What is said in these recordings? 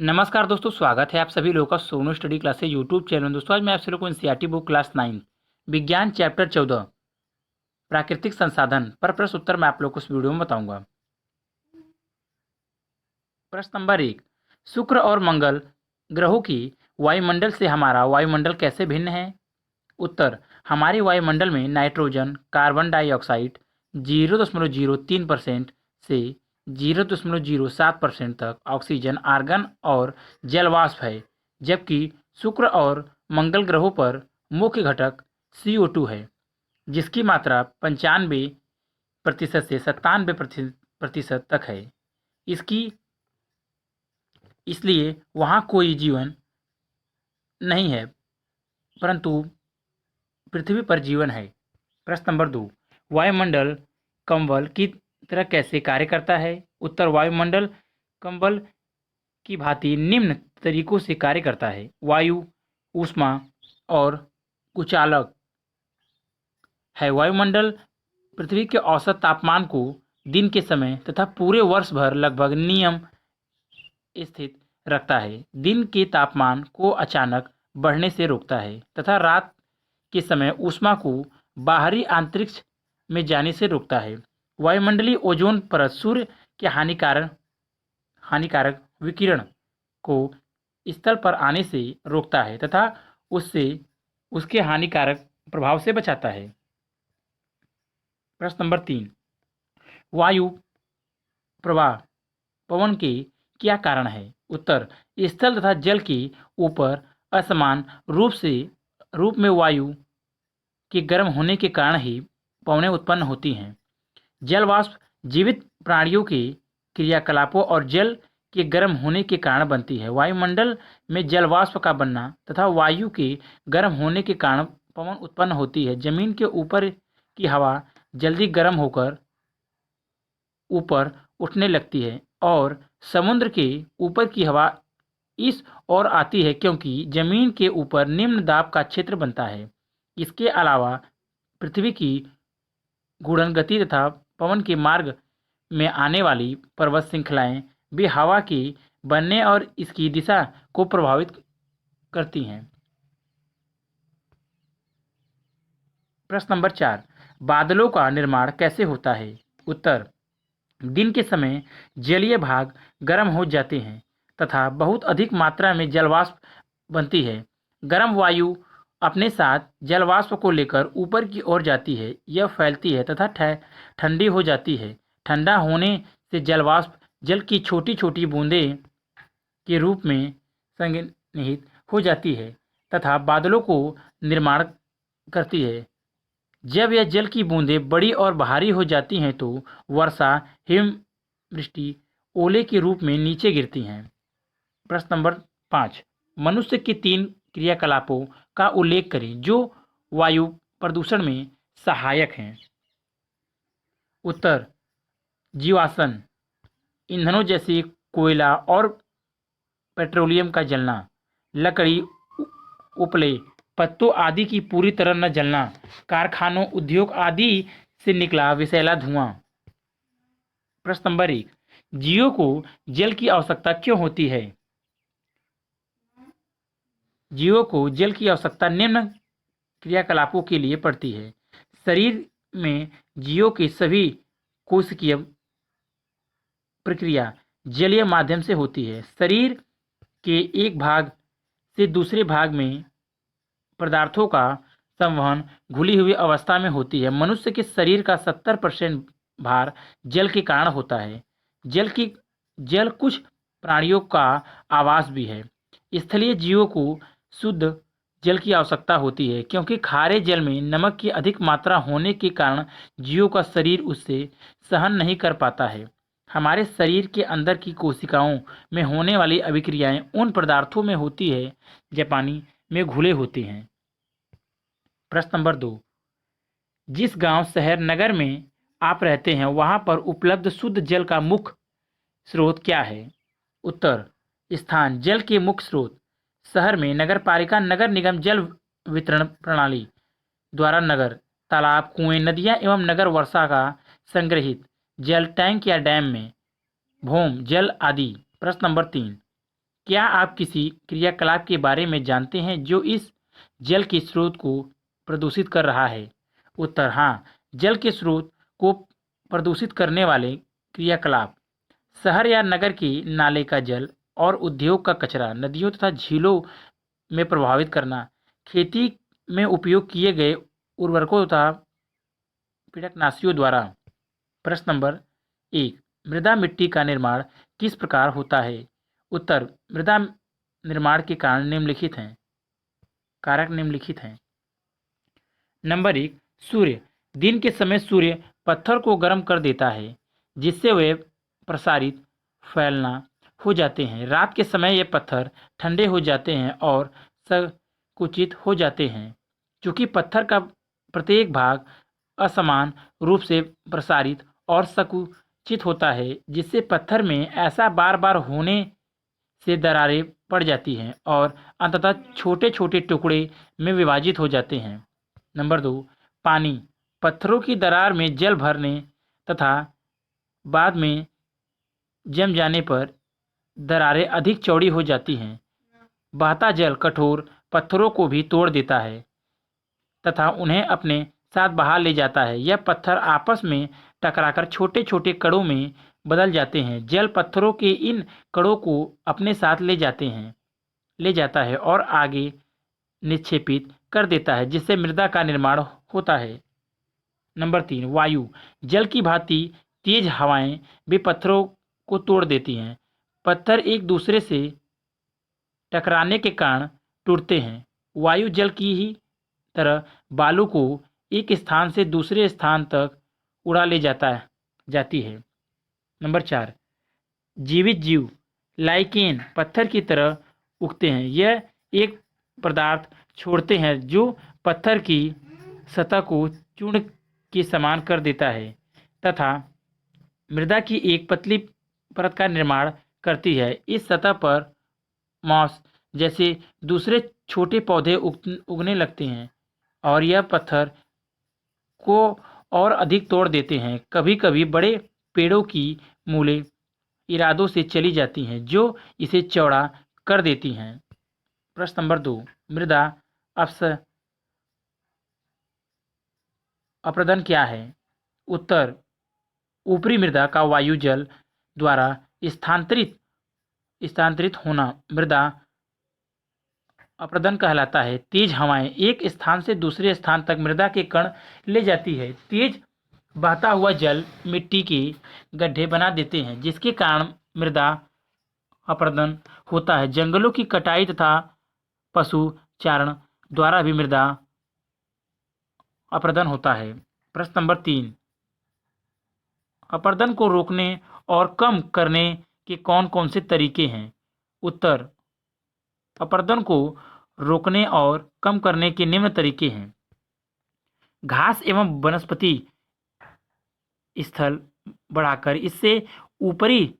नमस्कार दोस्तों, स्वागत है आप सभी लोगों का Sonu study classes YouTube channel में। दोस्तों आज मैं आप सभी लोगों को एनसीईआरटी बुक क्लास 9 विज्ञान चैप्टर 14 प्राकृतिक संसाधन पर प्रश्न उत्तर मैं आप लोगों को इस वीडियो में बताऊंगा। प्रश्न नंबर 1, शुक्र और मंगल ग्रहों की वायुमंडल से हमारा वायुमंडल कैसे भिन्न है? उत्तर, हमारे वायुमंडल में नाइट्रोजन, कार्बन डाइऑक्साइड 0.03% से 0.07% तक, ऑक्सीजन, आर्गन और जल वाष्प है, जबकि शुक्र और मंगल ग्रहों पर मुख्य घटक CO2 है, जिसकी मात्रा 95% से 97% तक है। इसलिए वहाँ कोई जीवन नहीं है, परंतु पृथ्वी पर जीवन है। प्रश्न नंबर 2, वायुमंडल कंबल की तरह कैसे कार्य करता है? उत्तर, वायुमंडल कंबल की भांति निम्न तरीकों से कार्य करता है। वायु, ऊष्मा और कुचालक है। वायुमंडल पृथ्वी के औसत तापमान को दिन के समय तथा पूरे वर्ष भर लगभग नियम स्थित रखता है। दिन के तापमान को अचानक बढ़ने से रोकता है तथा रात के समय ऊष्मा को बाहरी अंतरिक्ष में जाने से रोकता है। वायुमंडलीय ओजोन परत सूर्य के हानिकारक विकिरण को स्थल पर आने से रोकता है तथा उससे उसके हानिकारक प्रभाव से बचाता है। प्रश्न नंबर 3, वायु प्रवाह पवन के क्या कारण है? उत्तर, स्थल तथा जल के ऊपर असमान रूप में वायु के गर्म होने के कारण ही पवनें उत्पन्न होती हैं। जल वाष्प जीवित प्राणियों के क्रियाकलापों और जल के गर्म होने के कारण बनती है। वायुमंडल में जल वाष्प का बनना तथा वायु के गर्म होने के कारण पवन उत्पन्न होती है। जमीन के ऊपर की हवा जल्दी गर्म होकर ऊपर उठने लगती है और समुद्र के ऊपर की हवा इस ओर आती है, क्योंकि जमीन के ऊपर निम्न दाब का क्षेत्र बनता है। इसके अलावा पृथ्वी की घूर्णन गति तथा पवन के मार्ग में आने वाली पर्वत श्रृंखलाएं भी हवा के बनने और इसकी दिशा को प्रभावित करती हैं। प्रश्न नंबर 4, बादलों का निर्माण कैसे होता है? उत्तर, दिन के समय जलीय भाग गर्म हो जाते हैं तथा बहुत अधिक मात्रा में जलवाष्प बनती है। गर्म वायु अपने साथ जलवाष्प को लेकर ऊपर की ओर जाती है। यह फैलती है तथा ठंडी हो जाती है। ठंडा होने से जलवाष्प जल की छोटी छोटी बूंदें के रूप में संघनित हो जाती है तथा बादलों को निर्माण करती है। जब यह जल की बूंदें बड़ी और भारी हो जाती हैं तो वर्षा, हिमवृष्टि, ओले के रूप में नीचे गिरती हैं। प्रश्न नंबर 5, मनुष्य के 3 क्रियाकलापों का उल्लेख करें जो वायु प्रदूषण में सहायक हैं। उत्तर, जीवाश्म ईंधनों जैसे कोयला और पेट्रोलियम का जलना, लकड़ी, उपले, पत्तों आदि की पूरी तरह न जलना, कारखानों, उद्योग आदि से निकला विषैला धुआं। प्रश्न नंबर 1, जीवों को जल की आवश्यकता क्यों होती है? जीवों को जल की आवश्यकता निम्न क्रियाकलापों के लिए पड़ती है। शरीर में जीवों की सभी कोशिकीय प्रक्रिया जलीय माध्यम से होती है। शरीर के एक भाग से दूसरे भाग में पदार्थों का संवहन घुली हुई अवस्था में होती है। मनुष्य के शरीर का 70% भार जल के कारण होता है। जल कुछ प्राणियों का आवास भी है। स्थलीय जीवों को शुद्ध जल की आवश्यकता होती है, क्योंकि खारे जल में नमक की अधिक मात्रा होने के कारण जीवों का शरीर उससे सहन नहीं कर पाता है। हमारे शरीर के अंदर की कोशिकाओं में होने वाली अभिक्रियाएं उन पदार्थों में होती है जो पानी में घुले होते हैं। प्रश्न नंबर 2, जिस गांव, शहर, नगर में आप रहते हैं वहां पर उपलब्ध शुद्ध जल का मुख्य स्रोत क्या है? उत्तर, स्थान जल के मुख्य स्रोत शहर में नगरपालिका, नगर निगम जल वितरण प्रणाली द्वारा नगर, तालाब, कुएं, नदियां एवं नगर वर्षा का संग्रहित जल, टैंक या डैम में भौम जल आदि। प्रश्न नंबर 3, क्या आप किसी क्रियाकलाप के बारे में जानते हैं जो इस जल के स्रोत को प्रदूषित कर रहा है? उत्तर हाँ, जल के स्रोत को प्रदूषित करने वाले क्रियाकलाप शहर या नगर के नाले का जल और उद्योग का कचरा नदियों तथा झीलों में प्रभावित करना, खेती में उपयोग किए गए उर्वरकों तथा कीटनाशियों द्वारा। प्रश्न नंबर 1, मृदा मिट्टी का निर्माण किस प्रकार होता है? उत्तर, मृदा निर्माण के कारण निम्नलिखित हैं, कारक निम्नलिखित हैं। नंबर 1, सूर्य। दिन के समय सूर्य पत्थर को गर्म कर देता है, जिससे वे प्रसारित फैलना हो जाते हैं। रात के समय ये पत्थर ठंडे हो जाते हैं और संकुचित हो जाते हैं। चूंकि पत्थर का प्रत्येक भाग असमान रूप से प्रसारित और संकुचित होता है, जिससे पत्थर में ऐसा बार बार होने से दरारें पड़ जाती हैं और अंततः छोटे छोटे टुकड़े में विभाजित हो जाते हैं। नंबर 2, पानी। पत्थरों की दरार में जल भरने तथा बाद में जम जाने पर दरारें अधिक चौड़ी हो जाती हैं। बहता जल कठोर पत्थरों को भी तोड़ देता है तथा उन्हें अपने साथ बहा ले जाता है। यह पत्थर आपस में टकराकर छोटे छोटे कणों में बदल जाते हैं। जल पत्थरों के इन कणों को अपने साथ ले जाता है और आगे निक्षेपित कर देता है, जिससे मृदा का निर्माण होता है। नंबर 3, वायु। जल की भांति तेज हवाएं भी पत्थरों को तोड़ देती हैं। पत्थर एक दूसरे से टकराने के कारण टूटते हैं। वायु जल की ही तरह बालू को एक स्थान से दूसरे स्थान तक उड़ा ले जाती है। नंबर 4, जीवित जीव। लाइकेन पत्थर की तरह उगते हैं। यह एक पदार्थ छोड़ते हैं जो पत्थर की सतह को चूर्ण के समान कर देता है तथा मृदा की एक पतली परत का निर्माण करती है। इस सतह पर मॉस जैसे दूसरे छोटे पौधे उगने लगते हैं और यह पत्थर को और अधिक तोड़ देते हैं। कभी कभी बड़े पेड़ों की मूलें इरादों से चली जाती हैं, जो इसे चौड़ा कर देती हैं। प्रश्न नंबर 2, मृदा अपरदन क्या है? उत्तर, ऊपरी मृदा का वायु जल द्वारा स्थानांतरित होना मृदा अपरदन कहलाता है। तेज हवाएं एक स्थान से दूसरे स्थान तक मृदा के कण ले जाती है। तेज बहता हुआ जल मिट्टी के गड्ढे बना देते हैं, जिसके कारण मृदा अपरदन होता है। जंगलों की कटाई तथा पशु चारण द्वारा भी मृदा अपरदन होता है। प्रश्न नंबर 3, अपरदन को रोकने और कम करने के कौन कौन से तरीके हैं? उत्तर, अपरदन को रोकने और कम करने के निम्न तरीके हैं। घास एवं वनस्पति स्थल बढ़ाकर इससे ऊपरी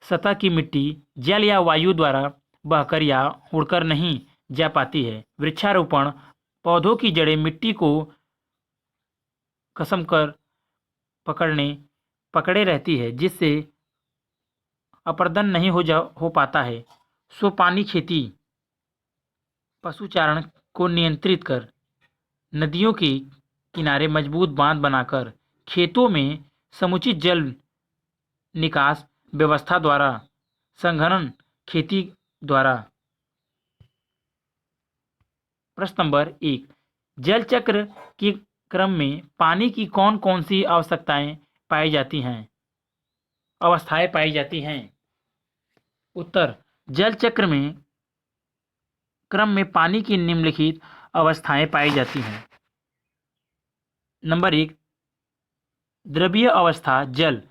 सतह की मिट्टी जल या वायु द्वारा बहकर या उड़कर नहीं जा पाती है। वृक्षारोपण, पौधों की जड़ें मिट्टी को कसम कर पकड़े रहती है, जिससे अपरदन नहीं हो पाता है। सोपानी खेती, पशुचारण को नियंत्रित कर नदियों के किनारे मजबूत बांध बनाकर खेतों में समुचित जल निकास व्यवस्था द्वारा संघनन खेती द्वारा। प्रश्न नंबर 1, जल चक्र के क्रम में पानी की कौन कौन सी अवस्थाएं पाई जाती हैं? उत्तर, जल चक्र में क्रम में पानी की निम्नलिखित अवस्थाएं पाई जाती हैं। नंबर 1, द्रवीय अवस्था। जल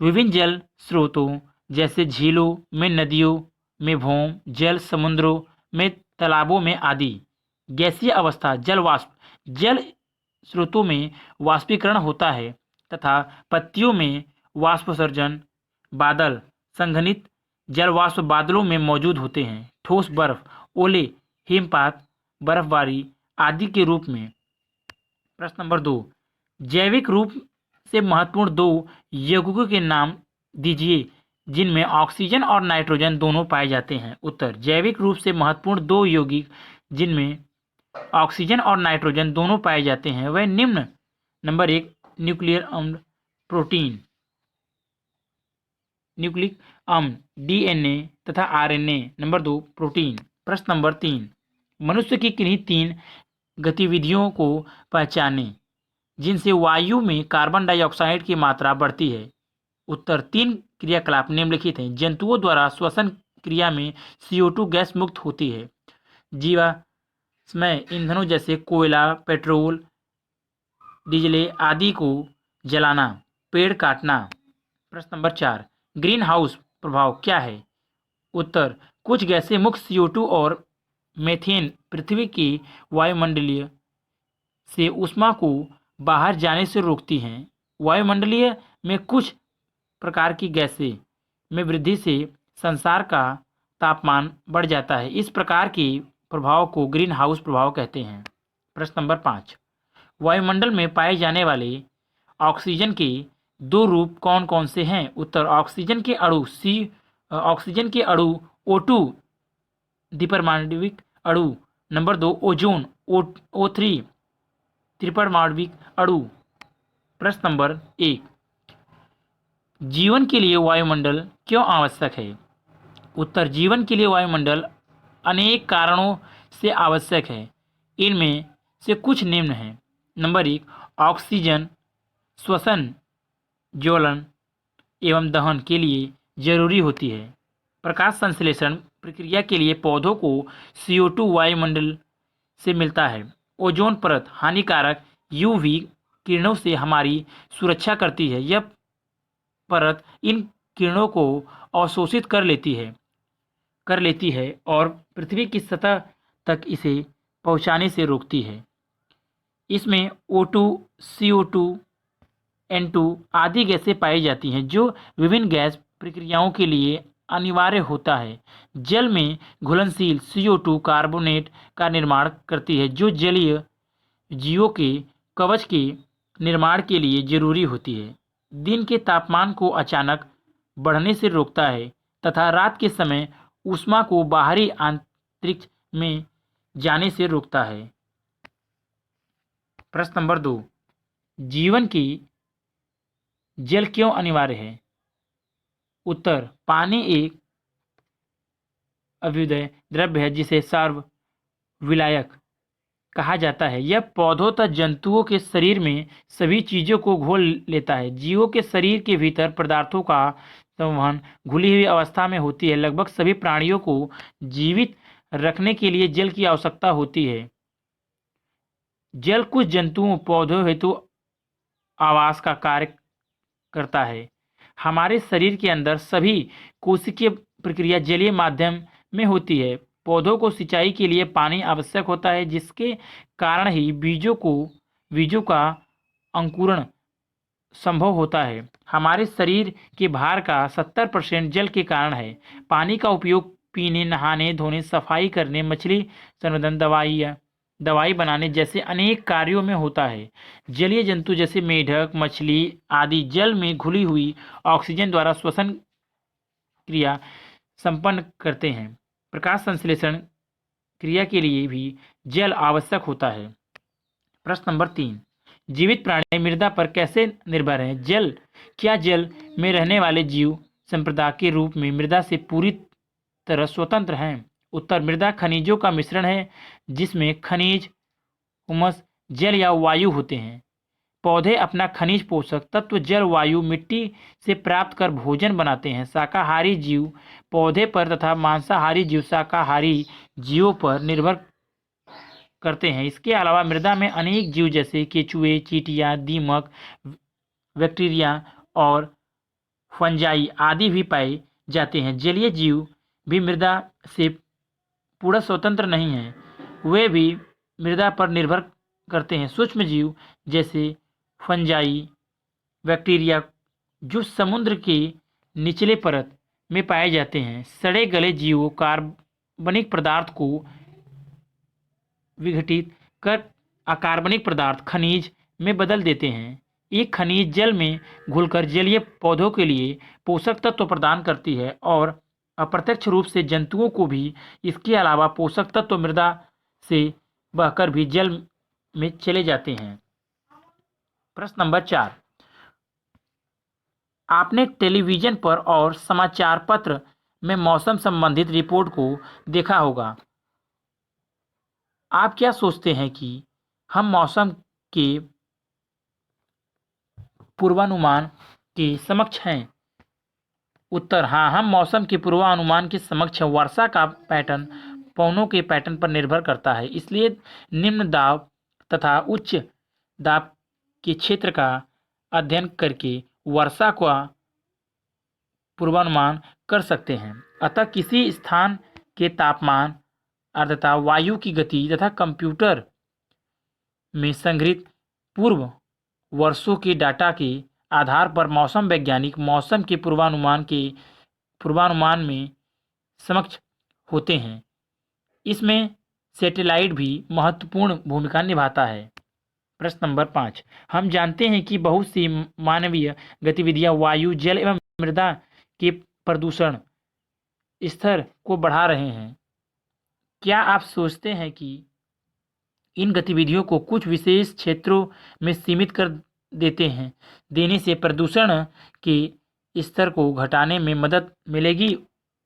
विभिन्न जल स्रोतों जैसे झीलों में, नदियों में, भौम जल समुद्रों में, तालाबों में आदि। गैसीय अवस्था। जल वाष्प जल स्रोतों में वाष्पीकरण होता है तथा पत्तियों में वाष्पोत्सर्जन। बादल संघनित जल वाष्प बादलों में मौजूद होते हैं। ठोस बर्फ, ओले, हिमपात, बर्फबारी आदि के रूप में। प्रश्न नंबर 2, जैविक रूप से महत्वपूर्ण 2 यौगिकों के नाम दीजिए जिनमें ऑक्सीजन और नाइट्रोजन दोनों पाए जाते हैं? उत्तर, जैविक रूप से महत्वपूर्ण दो यौगिक जिनमें ऑक्सीजन और नाइट्रोजन दोनों पाए जाते हैं वह निम्न। नंबर 1, न्यूक्लियर अम्ल प्रोटीन, न्यूक्लिक अम्ल डीएनए तथा आरएनए। Number 2, protein. प्रश्न नंबर 3, मनुष्य की किन्हीं 3 गतिविधियों को पहचानें जिनसे वायु में कार्बन डाइऑक्साइड की मात्रा बढ़ती है? उत्तर, 3 क्रियाकलाप निम्नलिखित हैं। जंतुओं द्वारा श्वसन क्रिया में CO2 गैस मुक्त होती है। जीवाश्म ईंधनों जैसे कोयला, पेट्रोल, डीजल आदि को जलाना, पेड़ काटना। प्रश्न नंबर 4, ग्रीन हाउस प्रभाव क्या है? उत्तर, कुछ गैसें मुक्त CO2 और मीथेन पृथ्वी की वायुमंडलीय से ऊष्मा को बाहर जाने से रोकती हैं। वायुमंडलीय में कुछ प्रकार की गैसें में वृद्धि से संसार का तापमान बढ़ जाता है। इस प्रकार के प्रभाव को ग्रीन हाउस प्रभाव कहते हैं। प्रश्न नंबर 5, वायुमंडल में पाए जाने वाले ऑक्सीजन के 2 रूप कौन कौन से हैं? उत्तर, ऑक्सीजन के अणु O2 द्विपरमाणविक अणु। नंबर 2, ओजोन O3 त्रिपरमाणविक अणु। प्रश्न नंबर 1, जीवन के लिए वायुमंडल क्यों आवश्यक है? उत्तर, जीवन के लिए वायुमंडल अनेक कारणों से आवश्यक है। इनमें से कुछ निम्न हैं। नंबर 1, ऑक्सीजन श्वसन, ज्वलन एवं दहन के लिए जरूरी होती है। प्रकाश संश्लेषण प्रक्रिया के लिए पौधों को CO2 वायुमंडल से मिलता है। ओजोन परत हानिकारक UV किरणों से हमारी सुरक्षा करती है। यह परत इन किरणों को अवशोषित कर लेती है और पृथ्वी की सतह तक इसे पहुंचाने से रोकती है। इसमें O2, CO2, N2 आदि गैसें पाई जाती हैं जो विभिन्न गैस प्रक्रियाओं के लिए अनिवार्य होता है। जल में घुलनशील CO2 कार्बोनेट का निर्माण करती है जो जलीय जीवों के कवच के निर्माण के लिए जरूरी होती है। दिन के तापमान को अचानक बढ़ने से रोकता है तथा रात के समय ऊष्मा को बाहरी अंतरिक्ष में जाने से रोकता है। प्रश्न नंबर 2, जीवन की जल क्यों अनिवार्य है? उत्तर, पानी एक अभ्युदय द्रव्य है जिसे सार्वविलायक कहा जाता है। यह पौधों तथा जंतुओं के शरीर में सभी चीजों को घोल लेता है। जीवों के शरीर के भीतर पदार्थों का संवहन घुली हुई अवस्था में होती है। लगभग सभी प्राणियों को जीवित रखने के लिए जल की आवश्यकता होती है। जल कुछ जंतुओं पौधों हेतु आवास का कार्य करता है। हमारे शरीर के अंदर सभी कोशिकीय प्रक्रिया जलीय माध्यम में होती है। पौधों को सिंचाई के लिए पानी आवश्यक होता है जिसके कारण ही बीजों का अंकुरण संभव होता है। हमारे शरीर के भार का 70% जल के कारण है। पानी का उपयोग पीने, नहाने धोने, सफाई करने, मछली संवर्धन, दवाई बनाने जैसे अनेक कार्यों में होता है। जलीय जंतु जैसे मेढक, मछली आदि जल में घुली हुई ऑक्सीजन द्वारा श्वसन क्रिया संपन्न करते हैं। प्रकाश संश्लेषण क्रिया के लिए भी जल आवश्यक होता है। प्रश्न नंबर 3, जीवित प्राणी मृदा पर कैसे निर्भर हैं? क्या जल में रहने वाले जीव संप्रदाय के रूप में मृदा से पूरी तरह स्वतंत्र हैं? उत्तर, मृदा खनिजों का मिश्रण है जिसमें खनिज, हुमस, जल या वायु होते हैं। पौधे अपना खनिज पोषक तत्व जल, वायु, मिट्टी से प्राप्त कर भोजन बनाते हैं। शाकाहारी जीव पौधे पर तथा मांसाहारी जीव शाकाहारी जीवों पर निर्भर करते हैं। इसके अलावा मृदा में अनेक जीव जैसे केंचुए, चींटियां, दीमक, बैक्टीरिया और फंजाई आदि भी पाए जाते हैं। जलीय जीव भी मृदा से पूरा स्वतंत्र नहीं हैं, वे भी मृदा पर निर्भर करते हैं। सूक्ष्म जीव जैसे फंजाई, बैक्टीरिया जो समुद्र के निचले परत में पाए जाते हैं। सड़े गले जीवों कार्बनिक पदार्थ को विघटित कर अकार्बनिक पदार्थ खनिज में बदल देते हैं। एक खनिज जल में घुलकर जलीय पौधों के लिए पोषक तत्व प्रदान करती है और अप्रत्यक्ष रूप से जंतुओं को भी। इसके अलावा पोषक तत्व मृदा से बहकर भी जल में चले जाते हैं। प्रश्न नंबर 4, आपने टेलीविजन पर और समाचार पत्र में मौसम संबंधित रिपोर्ट को देखा होगा। आप क्या सोचते हैं कि हम मौसम के पूर्वानुमान के समक्ष हैं? उत्तर हाँ, हम मौसम के पूर्वानुमान के समक्ष हैं। वर्षा का पैटर्न पवनों के पैटर्न पर निर्भर करता है, इसलिए निम्न दाब तथा उच्च दाब के क्षेत्र का अध्ययन करके वर्षा का पूर्वानुमान कर सकते हैं। अतः किसी स्थान के तापमान, आर्द्रता, वायु की गति तथा कंप्यूटर में संग्रहित पूर्व वर्षों के डाटा के आधार पर मौसम वैज्ञानिक मौसम के पूर्वानुमान में समक्ष होते हैं। इसमें सैटेलाइट भी महत्वपूर्ण भूमिका निभाता है। प्रश्न नंबर 5, हम जानते हैं कि बहुत सी मानवीय गतिविधियां वायु, जल एवं मृदा के प्रदूषण स्तर को बढ़ा रहे हैं। क्या आप सोचते हैं कि इन गतिविधियों को कुछ विशेष क्षेत्रों में सीमित कर देने से प्रदूषण के स्तर को घटाने में मदद मिलेगी?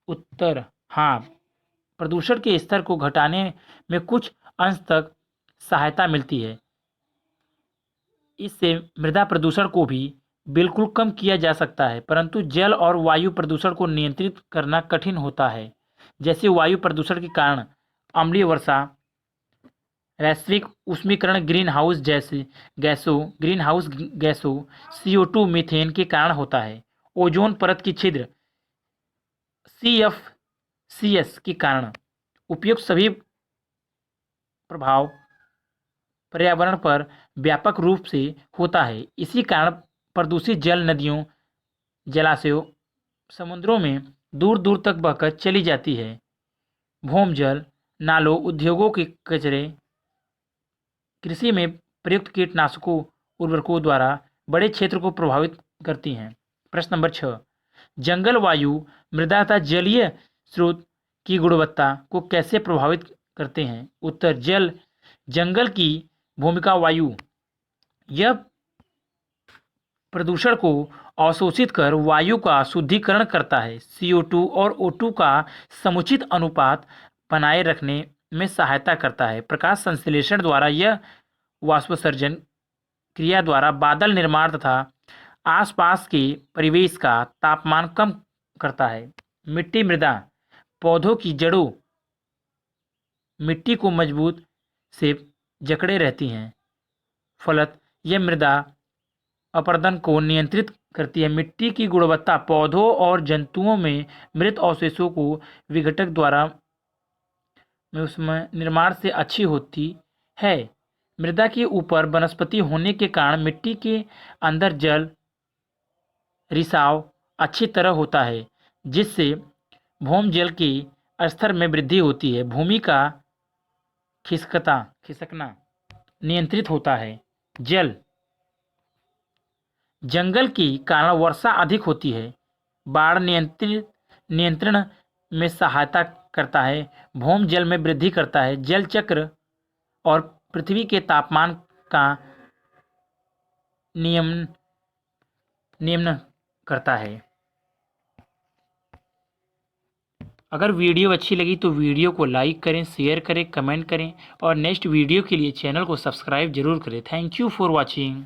उत्तर हाँ, प्रदूषण के स्तर को घटाने में कुछ अंश तक सहायता मिलती है। इससे मृदा प्रदूषण को भी बिल्कुल कम किया जा सकता है, परंतु जल और वायु प्रदूषण को नियंत्रित करना कठिन होता है। जैसे वायु प्रदूषण के कारण अम्लीय वर्षा, वैश्विक उष्मीकरण, ग्रीन हाउस गैसों CO2 मीथेन के कारण होता है। ओजोन परत की छिद्र CFCs के कारण उपयुक्त सभी प्रभाव पर्यावरण पर व्यापक रूप से होता है। इसी कारण प्रदूषित जल नदियों, जलाशयों, समुद्रों में दूर दूर तक बहकर चली जाती है। भूमजल, नालों, उद्योगों के कचरे, कृषि में प्रयुक्त कीटनाशकों, उर्वरकों द्वारा बड़े क्षेत्र को प्रभावित करती हैं। प्रश्न नंबर 6, जंगल वायु, मृदा तथा जलीय स्रोत की गुणवत्ता को कैसे प्रभावित करते हैं? उत्तर जंगल की भूमिका वायु, यह प्रदूषण को अवशोषित कर वायु का शुद्धिकरण करता है। CO2 और O2 का समुचित अनुपात बनाए रखने में सहायता करता है। प्रकाश संश्लेषण द्वारा यह वाष्पोत्सर्जन क्रिया द्वारा बादल निर्माण तथा आसपास के परिवेश का तापमान कम करता है। मिट्टी मृदा, पौधों की जड़ों मिट्टी को मजबूत से जकड़े रहती हैं, फलत यह मृदा अपरदन को नियंत्रित करती है। मिट्टी की गुणवत्ता पौधों और जंतुओं में मृत अवशेषों को विघटक द्वारा उसमें निर्माण से अच्छी होती है। मृदा के ऊपर वनस्पति होने के कारण मिट्टी के अंदर जल रिसाव अच्छी तरह होता है, जिससे भूमजल के स्तर में वृद्धि होती है। भूमि का खिसकना नियंत्रित होता है। जंगल के कारण वर्षा अधिक होती है। बाढ़ नियंत्रण में सहायता करता है। भूमजल में वृद्धि करता है। जल चक्र और पृथ्वी के तापमान का नियमन करता है। अगर वीडियो अच्छी लगी तो वीडियो को लाइक करें, शेयर करें, कमेंट करें और नेक्स्ट वीडियो के लिए चैनल को सब्सक्राइब जरूर करें। Thank you for watching.